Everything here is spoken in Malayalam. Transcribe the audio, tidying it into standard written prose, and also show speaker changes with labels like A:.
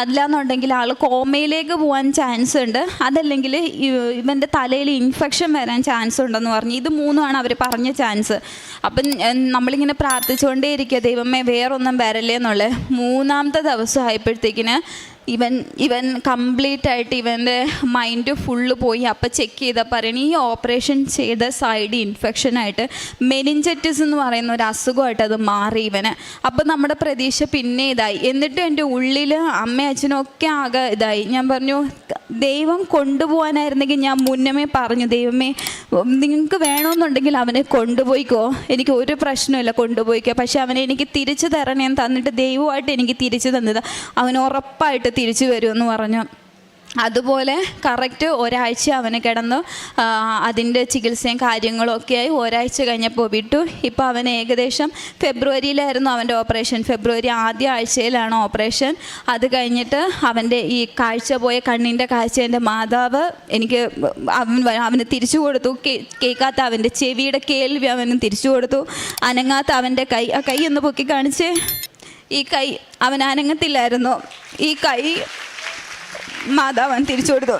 A: അല്ലാന്നുണ്ടെങ്കിൽ ആൾ കോമയിലേക്ക് പോകാൻ ചാൻസ് ഉണ്ട്, അതല്ലെങ്കിൽ ഇവൻ്റെ തലയിൽ ഇൻഫെക്ഷൻ വരാൻ ചാൻസ് ഉണ്ടെന്ന് പറഞ്ഞു. ഇത് മൂന്നുമാണ് അവർ പറഞ്ഞ ചാൻസ്. അപ്പം നമ്മളിങ്ങനെ പ്രാർത്ഥിച്ചുകൊണ്ടേ ഇരിക്കുക, ദൈവമേ വേറൊന്നും വരല്ലേ എന്നുള്ളത്. മൂന്നാമത്തെ ദിവസം ആയപ്പോഴത്തേക്കിന് ഇവൻ കംപ്ലീറ്റ് ആയിട്ട് ഇവൻ്റെ മൈൻഡ് ഫുള്ള് പോയി. അപ്പം ചെക്ക് ചെയ്താൽ പറയണ ഈ ഓപ്പറേഷൻ ചെയ്ത സൈഡ് ഇൻഫെക്ഷനായിട്ട് മെനിഞ്ചറ്റിസ് എന്ന് പറയുന്ന ഒരു അസുഖമായിട്ട് അത് മാറി ഇവന്. അപ്പം നമ്മുടെ പ്രതീക്ഷ പിന്നെ ഇതായി. എന്നിട്ട് എൻ്റെ ഉള്ളിൽ അമ്മയും അച്ഛനും ഒക്കെ ആകെ ഇതായി. ഞാൻ പറഞ്ഞു ദൈവം കൊണ്ടുപോകാനായിരുന്നെങ്കിൽ ഞാൻ മുന്നമേ പറഞ്ഞു, ദൈവമേ നിങ്ങൾക്ക് വേണമെന്നുണ്ടെങ്കിൽ അവനെ കൊണ്ടുപോയിക്കോ, എനിക്ക് ഒരു പ്രശ്നമില്ല, കൊണ്ടുപോയിക്കോ, പക്ഷെ അവനെ എനിക്ക് തിരിച്ചു തരണേന്ന് തന്നിട്ട് ദൈവമായിട്ട് എനിക്ക് തിരിച്ചു തന്നത് അവൻ ഉറപ്പായിട്ട് തിരിച്ചു വരുമെന്ന് പറഞ്ഞു. അതുപോലെ കറക്റ്റ് ഒരാഴ്ച അവന് കിടന്നു. അതിൻ്റെ ചികിത്സയും കാര്യങ്ങളും ഒക്കെയായി. ഒരാഴ്ച കഴിഞ്ഞപ്പോൾ വിട്ടു. ഇപ്പോൾ അവൻ ഏകദേശം ഫെബ്രുവരിയിലായിരുന്നു അവൻ്റെ ഓപ്പറേഷൻ. ഫെബ്രുവരി ആദ്യ ആഴ്ചയിലാണ് ഓപ്പറേഷൻ. അത് കഴിഞ്ഞിട്ട് അവൻ്റെ ഈ കാഴ്ച പോയ കണ്ണിൻ്റെ കാഴ്ച എൻ്റെ മാതാവ് എനിക്ക് അവന് തിരിച്ചു കൊടുത്തു. കേൾക്കാത്ത അവൻ്റെ ചെവിയുടെ കേൾവി അവന് തിരിച്ചു കൊടുത്തു. അനങ്ങാത്ത അവൻ്റെ കൈ, ആ കൈ ഒന്ന് പൊക്കി കാണിച്ച്, ഈ കൈ അവൻ അനങ്ങത്തില്ലായിരുന്നു. ഈ കൈ മാതാവൻ തിരിച്ചു കൊടുത്തു.